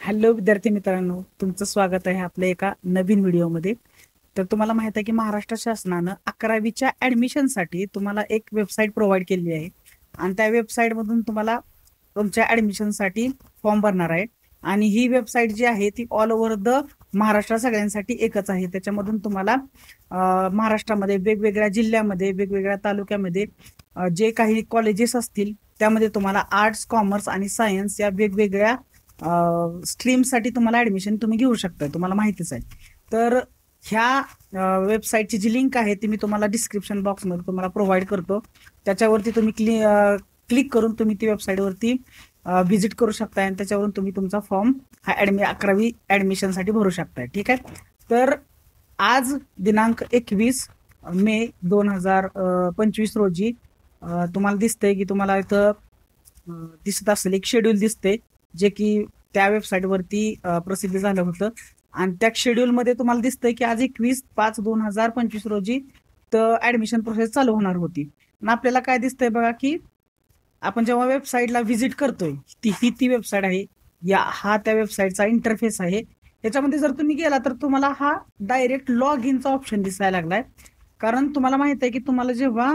Hello विद्यार्थी मित्रांनो, तुमचं स्वागत आहे आपल्या एका नवीन व्हिडिओमध्ये. तर तुम्हाला माहित आहे की महाराष्ट्र शासनानं 11वीच्या ॲडमिशनसाठी तुम्हाला एक वेबसाईट प्रोव्हाइड केली आहे आणि त्या वेबसाईटमधून तुम्हाला तुमच्या ॲडमिशनसाठी फॉर्म भरणार आहे. आणि ही वेबसाईट जी आहे ती ऑल ओव्हर द महाराष्ट्र सगळ्यांसाठी एकच आहे. त्याच्यामधून तुम्हाला महाराष्ट्रामध्ये वेगवेगळ्या जिल्ह्यामध्ये वेगवेगळ्या तालुक्यामध्ये जे काही कॉलेजेस असतील त्यामध्ये तुम्हाला आर्ट्स, कॉमर्स आणि सायन्स या वेगवेगळ्या स्ट्रीमसाठी तुम्हाला ऍडमिशन तुम्ही घेऊ शकता, तुम्हाला माहितीच आहे. तर ह्या वेबसाईटची जी लिंक आहे ती मी तुम्हाला डिस्क्रिप्शन बॉक्समध्ये तुम्हाला प्रोव्हाइड करतो. त्याच्यावरती तुम्ही क्लिक करून तुम्ही ती वेबसाईटवरती व्हिजिट करू शकता आणि त्याच्यावरून तुम्ही तुमचा फॉर्म हा 11वी ऍडमिशनसाठी भरू शकताय. ठीक आहे. तर आज दिनांक 21 मे 2025 रोजी तुम्हाला दिसतंय की तुम्हाला इथं दिसत असेल एक शेड्यूल दिसते जे की त्या वेबसाईटवरती प्रसिद्ध झालं होतं. आणि त्या शेड्यूलमध्ये तुम्हाला दिसतंय की आज 21/5/2025 रोजी तर ऍडमिशन प्रोसेस चालू होणार होती. आणि आपल्याला काय दिसतंय बघा की आपण जेव्हा वेबसाईटला व्हिजिट करतोय ती वेबसाईट आहे. हा त्या वेबसाईटचा इंटरफेस आहे. त्याच्यामध्ये जर तुम्ही गेला तर तुम्हाला हा डायरेक्ट लॉग इनचा ऑप्शन दिसायला लागलाय. कारण तुम्हाला माहित आहे की तुम्हाला जेव्हा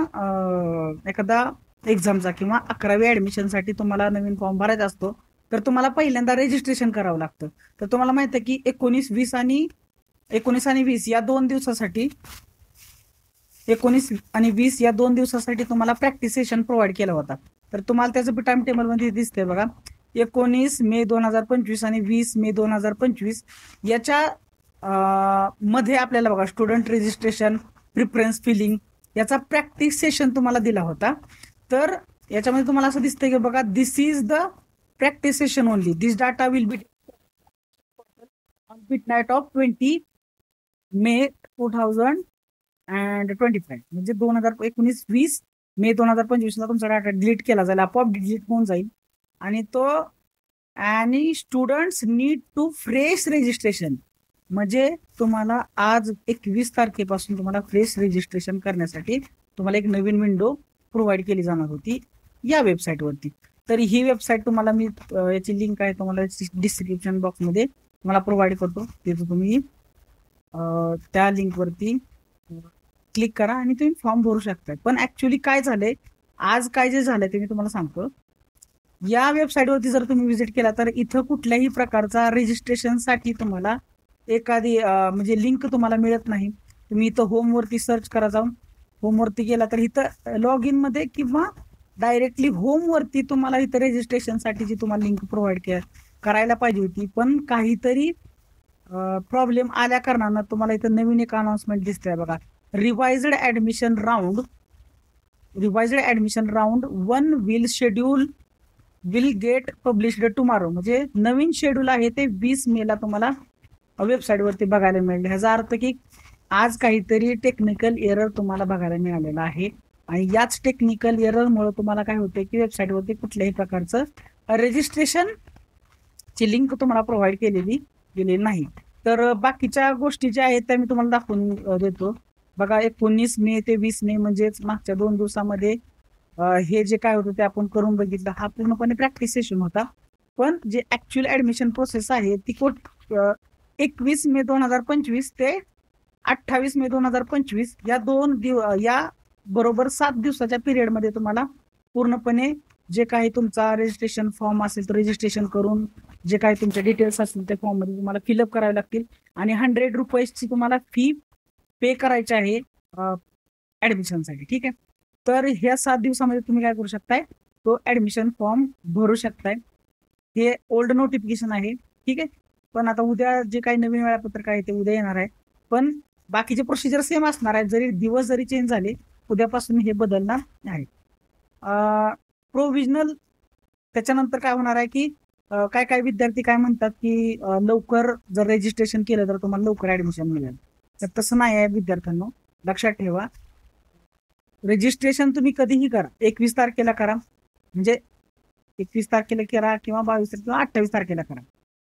एखादा एक्झामचा किंवा 11वी ऍडमिशनसाठी तुम्हाला नवीन फॉर्म भरायचा असतो तर तुम्हाला पहिल्यांदा रजिस्ट्रेशन करावं लागतं. तर तुम्हाला माहित आहे की 19 आणि 20 या 2 दिवसासाठी 19 आणि 20 या 2 दिवसासाठी तुम्हाला प्रॅक्टिस सेशन प्रोव्हाइड केला होता. तर तुम्हाला त्याचं टाइम टेबल मध्ये दिसतंय बघा. 19 मे 2025 आणि 20 मे 2025 याच्या मध्ये आपल्याला बघा स्टुडंट रजिस्ट्रेशन, प्रिफरन्स फिलिंग याचा प्रॅक्टिस सेशन तुम्हाला दिला होता. तर याच्यामध्ये तुम्हाला असं दिसतंय की बघा, this is the practice session only. This data will be on midnight of 20 May 2025 म्हणजे 2019-20 मे 2025 ला तुमचा डाटा डिलीट केला जाईल, आपोआप डिलीट होऊन जाईल. आणि तो आणि students need to fresh registration म्हणजे तुम्हाला आज 21 तारखेपासून तुम्हाला फ्रेश रजिस्ट्रेशन करण्यासाठी तुम्हाला एक नवीन विंडो प्रोव्हाइड केली जाणार होती या वेबसाईटवरती. तर ही वेबसाईट तुम्हाला मी याची लिंक आहे तुम्हाला डिस्क्रिप्शन बॉक्समध्ये तुम्हाला प्रोव्हाइड करतो. तिथं तुम्ही त्या लिंकवरती क्लिक करा आणि तुम्ही फॉर्म भरू शकता. पण ऍक्च्युली काय झालंय, आज काय जे झालंय ते मी तुम्हाला सांगतो. या वेबसाईटवरती जर तुम्ही व्हिजिट केला तर इथं कुठल्याही प्रकारचा रजिस्ट्रेशनसाठी तुम्हाला एखादी म्हणजे लिंक तुम्हाला मिळत नाही. तुम्ही इथं होमवरती सर्च करा, जाऊन होमवरती गेला तर इथं लॉग इन मध्ये किंवा डायरेक्टली होमवरती तुम्हाला इथं रजिस्ट्रेशनसाठीची तुम्हाला लिंक प्रोव्हाइड करायला पाहिजे होती. पण काहीतरी प्रॉब्लेम आल्या कारणानं तुम्हाला इथं नवीन एक अनाउन्समेंट दिसतंय बघा. Revised admission round 1 will get published tomorrow म्हणजे नवीन शेड्यूल आहे ते 20 मे तुम्हाला वेबसाईटवरती बघायला मिळेल. ह्याचा अर्थ की आज काहीतरी टेक्निकल एरर तुम्हाला बघायला मिळालेला आहे. आणि याच टेक्निकल एररमुळे तुम्हाला काय होते की वेबसाईटवरती कुठल्याही प्रकारचं रजिस्ट्रेशन ची लिंक तुम्हाला प्रोव्हाइड गेलेली नाही. तर बाकीच्या गोष्टी ज्या आहेत त्या मी तुम्हाला दाखवून देतो बघा. 19 मे ते 20 मे म्हणजेच मागच्या 2 दिवसामध्ये हे जे काय होतं ते आपण करून बघितलं. हा पूर्णपणे प्रॅक्टिस सेशन होता. पण जे ऍक्च्युअल ऍडमिशन प्रोसेस आहे ती 21 मे 2025 ते 28 मे 2025 या बरोबर 7 दिवसाच्या पिरियडमध्ये तुम्हाला पूर्णपणे जे काही तुमचा रजिस्ट्रेशन फॉर्म असेल तर रजिस्ट्रेशन करून जे काही तुमचे डिटेल्स असतील त्या फॉर्म मध्ये तुम्हाला फिलअप करावे लागतील. आणि 100 रुपयेची तुम्हाला फी पे करायची आहे ऍडमिशनसाठी. ठीक आहे. तर ह्या 7 दिवसामध्ये तुम्ही काय करू शकताय, तो ऍडमिशन फॉर्म भरू शकताय. हे ओल्ड नोटिफिकेशन आहे. ठीक आहे. पण आता उद्या जे काही नवीन वेळापत्रक आहे ते उद्या येणार आहे. पण बाकीचे प्रोसिजर सेम असणार आहे. जरी दिवस जरी चेंज झाले उद्यापासून हे बदलणार आहे. प्रोव्हिजनल त्याच्यानंतर काय होणार आहे की काय काय विद्यार्थी काय म्हणतात की लवकर जर रजिस्ट्रेशन केलं तर तुम्हाला लवकर ऍडमिशन मिळेल. तर तसं नाही आहे विद्यार्थ्यांनो, लक्षात ठेवा. रजिस्ट्रेशन तुम्ही कधीही करा, 21 तारखेला करा म्हणजे 21 तारखेला करा किंवा 22 किंवा 28 तारखेला करा.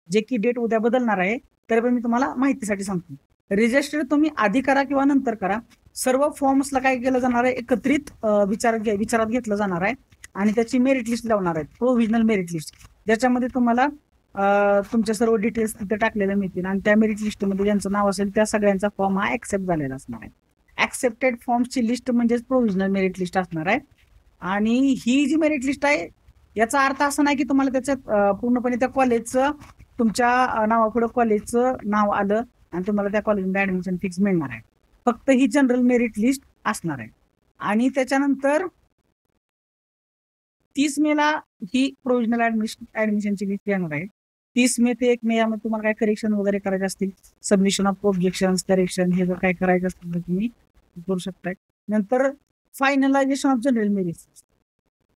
जे की डेट उद्या बदलणार आहे तरी पण मी तुम्हाला माहितीसाठी सांगतो. रजिस्टर तुम्ही आधी करा किंवा नंतर करा. सर्व फॉर्म्सला काय केलं जाणार आहे, एकत्रित विचारात घेतलं जाणार आहे आणि त्याची मेरिट लिस्ट लावणार आहे, प्रोव्हिजनल मेरिट लिस्ट, ज्याच्यामध्ये तुम्हाला तुमच्या सर्व डिटेल्स तिथे टाकलेले मिळतील आणि त्या मेरिट लिस्टमध्ये ज्यांचं नाव असेल त्या सगळ्यांचा फॉर्म हा ऍक्सेप्ट झालेला असणार आहे. ऍक्सेप्टेड फॉर्मची लिस्ट म्हणजेच प्रोव्हिजनल मेरिट लिस्ट असणार आहे. आणि ही जी मेरिट लिस्ट आहे याचा अर्थ असा नाही की तुम्हाला त्याच्यात पूर्णपणे त्या कॉलेजचं तुमच्या नावापुढं कॉलेजचं नाव आलं आणि तुम्हाला त्या कॉलेजमध्ये ऍडमिशन फिक्स मिळणार आहे. फक्त ही जनरल मेरिट लिस्ट असणार आहे. आणि त्याच्यानंतर 30 मेला ही प्रोव्हिजनल ऍडमिशनची लिस्ट येणार आहे. 30 मे ते 1 मे यामध्ये तुम्हाला काय करेक्शन वगैरे करायचे असतील, सबमिशन ऑफ ऑब्जेक्शन, करेक्शन हे जर काय करायचं असतील तर तुम्ही करू शकताय. नंतर फायनलायझेशन ऑफ जनरल मेरिट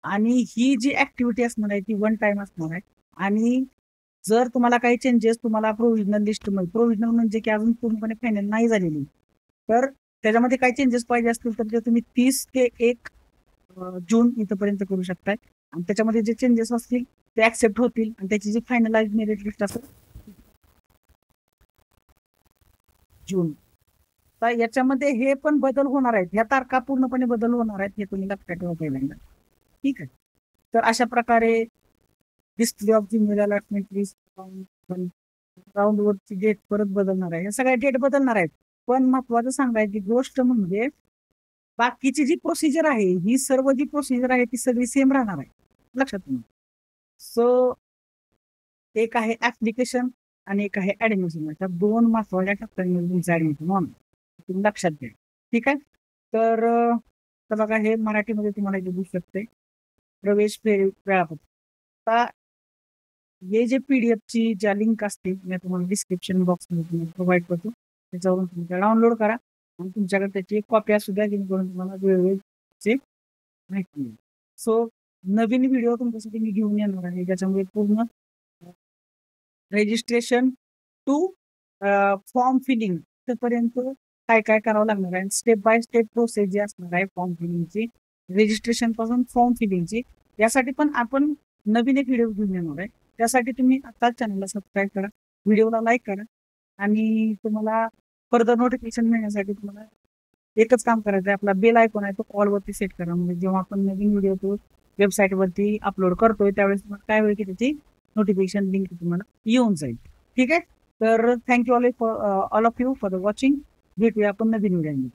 आणि ही जी ऍक्टिव्हिटी असणार आहे ती 1 टाइम असणार आहे. आणि जर तुम्हाला काही चेंजेस तुम्हाला प्रोव्हिजनल लिस्टमध्ये, प्रोव्हिजनल म्हणजे की अजून पूर्णपणे फायनल नाही झालेली, तर त्याच्यामध्ये काही चेंजेस पाहिजे असतील तर ते तुम्ही 30 ते 1 जून इथपर्यंत करू शकताय. आणि त्याच्यामध्ये जे चेंजेस असतील ते ऍक्सेप्ट होतील आणि त्याची जी फायनलाइज मेरिट लिस्ट असेल जून. तर याच्यामध्ये हे पण बदल होणार आहेत, ह्या तारखा पूर्णपणे बदल होणार आहेत हे तुम्ही लक्षात ठेवा पहिल्यांदा. ठीक आहे. तर अशा प्रकारे display of Gmail allotment list, राऊंडवरची डेट परत बदलणार आहे, या सगळ्या डेट बदलणार आहेत. पण महत्वाचं सांगायची गोष्ट म्हणजे बाकीची जी प्रोसिजर आहे, ही सर्व जी प्रोसिजर आहे ती सगळी सेम राहणार आहे, लक्षात ठेवा. सो एक आहे ऍप्लिकेशन आणि एक आहे ऍडमिशन. अशा 2 महत्वाच्या टप्प्यांमध्ये तुमचं ऍडमिशन होणार, तुम्ही लक्षात घ्या. ठीक आहे. तर बघा हे मराठीमध्ये तुम्हाला इथे दिसू शकते प्रवेश वेळापत्रक. आता हे जे पीडीएफची ज्या लिंक असतील मी तुम्हाला डिस्क्रिप्शन बॉक्समध्ये प्रोव्हाइड करतो, त्याच्यावरून तुम्ही डाउनलोड करा आणि तुमच्याकडे त्याची एक कॉपी असू द्या जेणेकरून तुम्हाला वेळोवेळी माहिती मिळेल. सो नवीन व्हिडिओ तुमच्यासाठी मी घेऊन येणार आहे ज्याच्यामध्ये पूर्ण रजिस्ट्रेशन टू फॉर्म फिलिंग पर्यंत काय काय करावं लागणार आहे, स्टेप बाय स्टेप प्रोसेस जी असणार आहे फॉर्म फिलिंगची, रजिस्ट्रेशन पासून फॉर्म फिलिंगची, यासाठी पण आपण नवीन एक व्हिडिओ घेऊन येणार आहे. त्यासाठी तुम्ही आताच चॅनलला सबस्क्राईब करा, व्हिडिओला लाईक करा आणि तुम्हाला फर्दर नोटिफिकेशन मिळण्यासाठी तुम्हाला एकच काम करायचं आहे, आपला बेल आयकॉन आहे तो ऑलवरती सेट करा. म्हणजे जेव्हा आपण नवीन व्हिडिओ तो वेबसाईटवरती अपलोड करतोय त्यावेळेस तुम्हाला काय होईल की त्याची नोटिफिकेशन लिंक तुम्हाला येऊन जाईल. ठीक आहे. तर thank you all of you for the watching. भेटूया आपण नवीन व्हिडिओमध्ये.